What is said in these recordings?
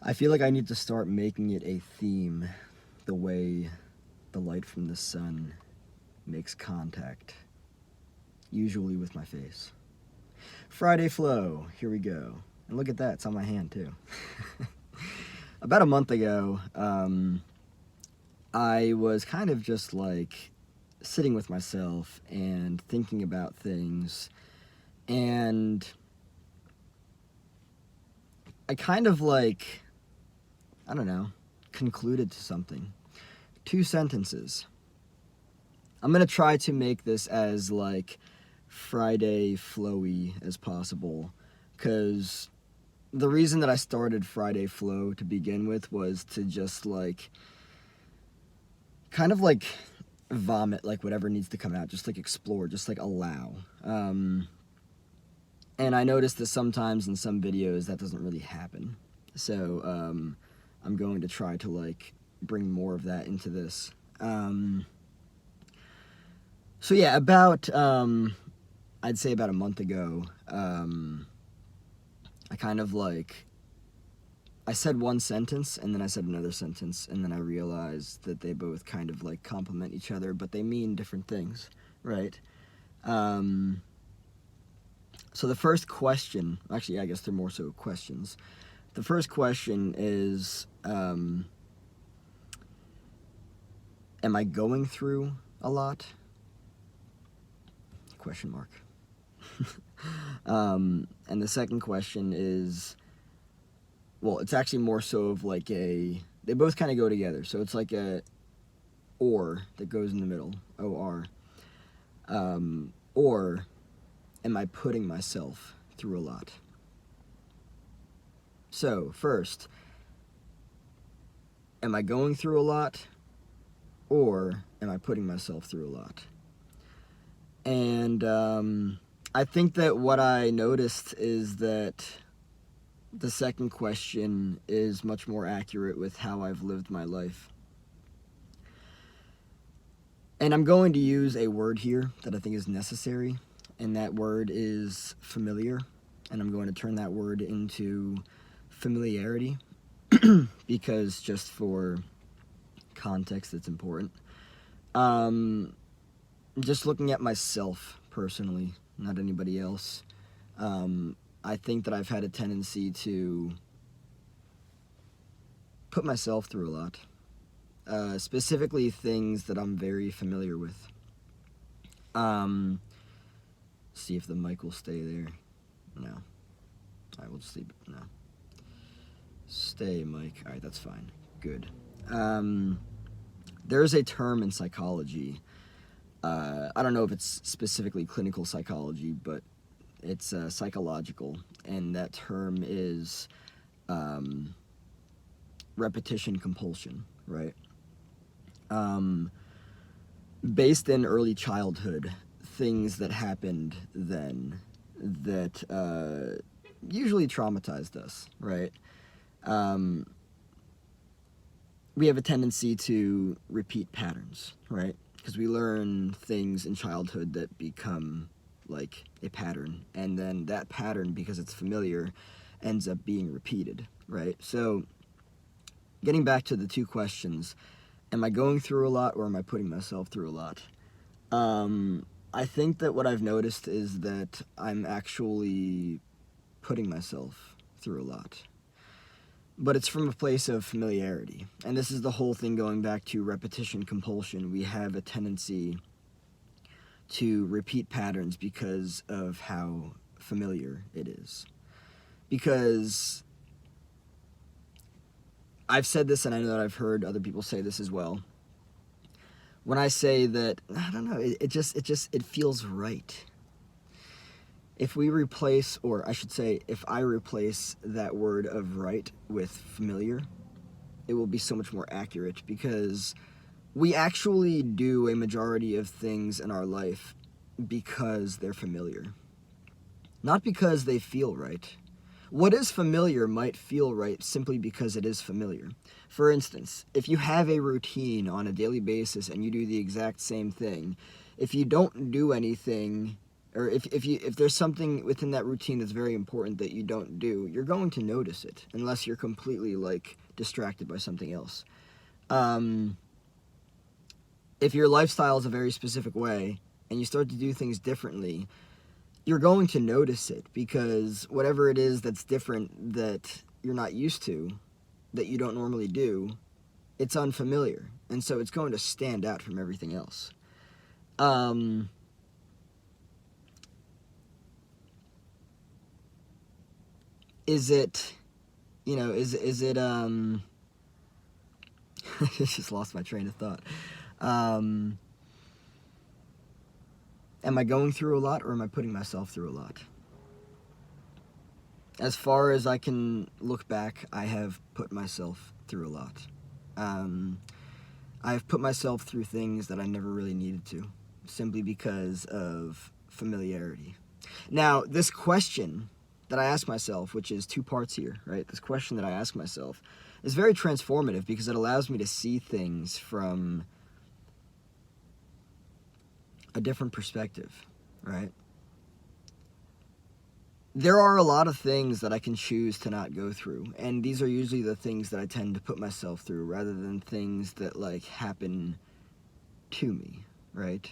I feel like I need to start making it a theme, the way the light from the sun makes contact, usually with my face. Friday Flow, here we go. And look at that, it's on my hand too. About a month ago, I was kind of just like sitting with myself and thinking about things, and I kind of like, I don't know, concluded to something. 2 sentences. I'm gonna try to make this as like Friday flowy as possible, because the reason that I started Friday Flow to begin with was to just like kind of like vomit like whatever needs to come out, just like explore, just like allow. And I noticed that sometimes in some videos that doesn't really happen. So I'm going to try to like bring more of that into this. So yeah, about I'd say about a month ago, I kind of like, I said one sentence and then I said another sentence, and then I realized that they both kind of like complement each other, but they mean different things, right? So the first question, actually, I guess they're more so questions. The first question is, am I going through a lot? Question mark. And the second question is, well, it's actually more so of like a, they both kind of go together. So it's like a or that goes in the middle, O-R. Or am I putting myself through a lot? So first, am I going through a lot, or am I putting myself through a lot? And I think that what I noticed is that the second question is much more accurate with how I've lived my life. And I'm going to use a word here that I think is necessary, and that word is familiar. And I'm going to turn that word into familiarity because just for context, it's important. Just looking at myself personally, not anybody else, I think that I've had a tendency to put myself through a lot. Specifically things that I'm very familiar with. See if the mic will stay there. No. Alright, we'll just leave it. No. Stay, mic. Alright, that's fine. Good. There's a term in psychology. I don't know if it's specifically clinical psychology, but it's psychological, and that term is repetition compulsion, right? Based in early childhood, things that happened then that usually traumatized us, right? We have a tendency to repeat patterns, right? Because we learn things in childhood that become like a pattern, and then that pattern, because it's familiar, ends up being repeated, right? So getting back to the 2 questions, am I going through a lot, or am I putting myself through a lot? I think that what I've noticed is that I'm actually putting myself through a lot. But it's from a place of familiarity. And this is the whole thing going back to repetition compulsion. We have a tendency to repeat patterns because of how familiar it is. Because I've said this, and I know that I've heard other people say this as well. When I say that, I don't know, it feels right. If we replace, or I should say, if I replace that word of right with familiar, it will be so much more accurate, because we actually do a majority of things in our life because they're familiar, not because they feel right. What is familiar might feel right simply because it is familiar. For instance, if you have a routine on a daily basis and you do the exact same thing, if you don't do anything or if there's something within that routine that's very important that you don't do, you're going to notice it unless you're completely like distracted by something else. If your lifestyle is a very specific way and you start to do things differently, you're going to notice it, because whatever it is that's different that you're not used to, that you don't normally do, it's unfamiliar, and so it's going to stand out from everything else. Is it, is it, I just lost my train of thought. Am I going through a lot, or am I putting myself through a lot? As far as I can look back, I have put myself through a lot. I've put myself through things that I never really needed to, simply because of familiarity. Now, this question that I ask myself, which is two parts here, right? This question that I ask myself is very transformative, because it allows me to see things from a different perspective, right? There are a lot of things that I can choose to not go through, and these are usually the things that I tend to put myself through, rather than things that like happen to me, right?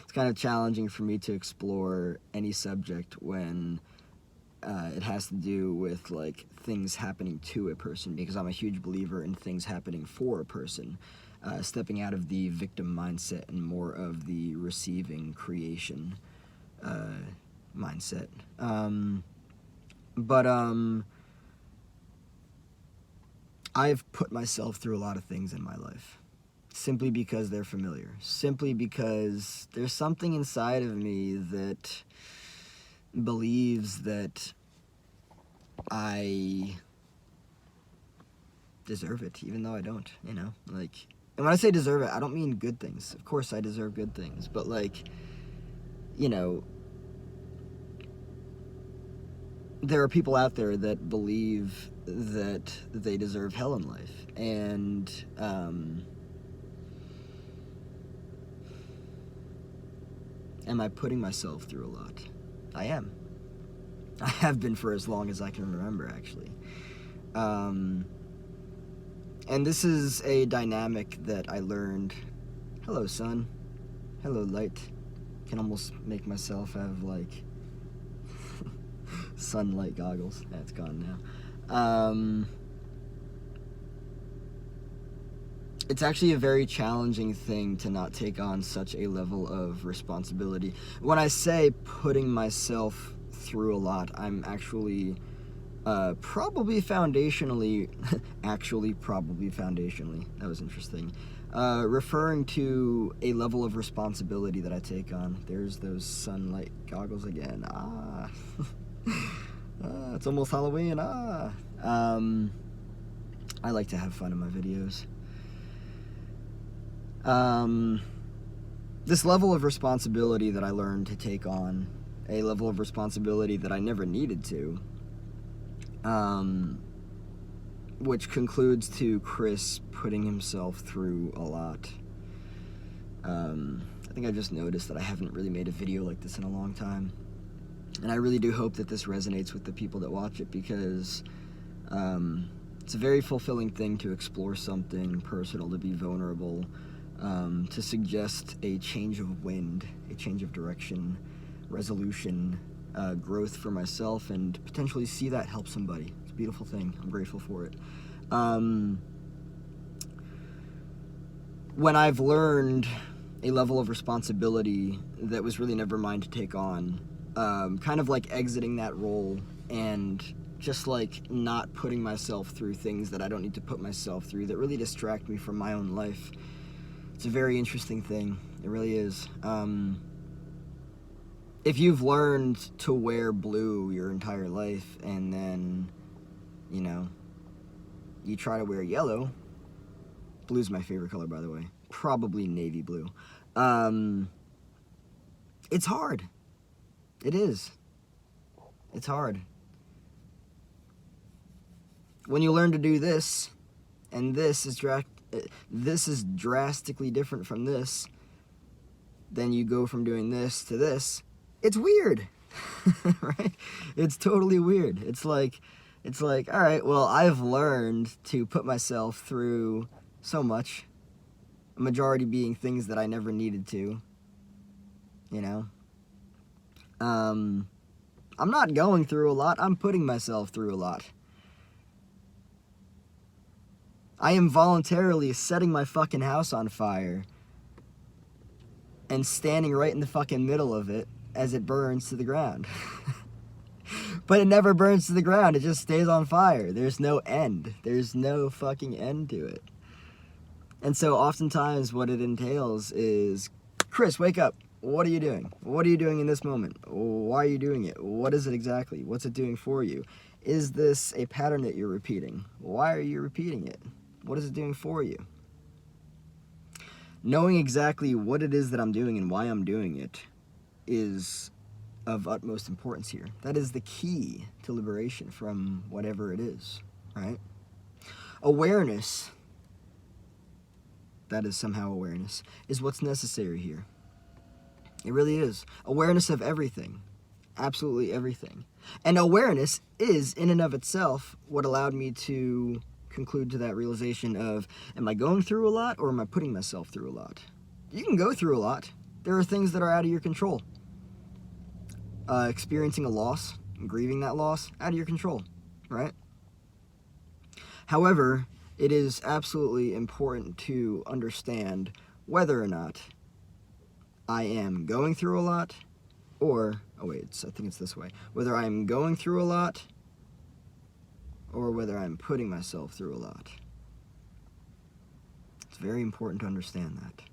It's kind of challenging for me to explore any subject when it has to do with like things happening to a person, because I'm a huge believer in things happening for a person, stepping out of the victim mindset and more of the receiving creation mindset. But I've put myself through a lot of things in my life, simply because they're familiar, simply because there's something inside of me that believes that I deserve it, even though I don't, like, and when I say deserve it, I don't mean good things. Of course I deserve good things, but like, there are people out there that believe that they deserve hell in life, and am I putting myself through a lot? I am. I have been for as long as I can remember, actually. And this is a dynamic that I learned. Hello, sun. Hello, light. Can almost make myself have, like, sunlight goggles. That's gone now. It's actually a very challenging thing to not take on such a level of responsibility. When I say putting myself through a lot, I'm actually probably foundationally, that was interesting, referring to a level of responsibility that I take on. There's those sunlight goggles again. It's almost Halloween. I like to have fun in my videos. This level of responsibility that I learned to take on, a level of responsibility that I never needed to, which concludes to Chris putting himself through a lot. I think I just noticed that I haven't really made a video like this in a long time, and I really do hope that this resonates with the people that watch it, because it's a very fulfilling thing to explore something personal, to be vulnerable, to suggest a change of wind, a change of direction, resolution, growth for myself, and potentially see that help somebody. It's a beautiful thing. I'm grateful for it. When I've learned a level of responsibility that was really never mine to take on, kind of like exiting that role and just like not putting myself through things that I don't need to put myself through, that really distract me from my own life. It's a very interesting thing. It really is. If you've learned to wear blue your entire life, and then, you try to wear yellow, blue's my favorite color, by the way, probably navy blue. It's hard. It is. It's hard. When you learn to do this, and this is drastically different from this, then you go from doing this to this, it's weird. Right? It's totally weird. It's like, all right, well, I've learned to put myself through so much, a majority being things that I never needed to, you know? I'm not going through a lot, I'm putting myself through a lot. I am voluntarily setting my fucking house on fire and standing right in the fucking middle of it as it burns to the ground. But it never burns to the ground, it just stays on fire. There's no end. There's no fucking end to it. And so oftentimes what it entails is, Chris, wake up. What are you doing? What are you doing in this moment? Why are you doing it? What is it exactly? What's it doing for you? Is this a pattern that you're repeating? Why are you repeating it? What is it doing for you? Knowing exactly what it is that I'm doing and why I'm doing it is of utmost importance here. That is the key to liberation from whatever it is, right? Awareness, that is somehow awareness, is what's necessary here. It really is. Awareness of everything. Absolutely everything. And awareness is, in and of itself, what allowed me to conclude to that realization of, am I going through a lot or am I putting myself through a lot? You can go through a lot. There are things that are out of your control. Experiencing a loss, grieving that loss, out of your control, right? However, it is absolutely important to understand whether or not I am going through a lot, or, I think it's this way, whether I'm going through a lot, or whether I'm putting myself through a lot. It's very important to understand that.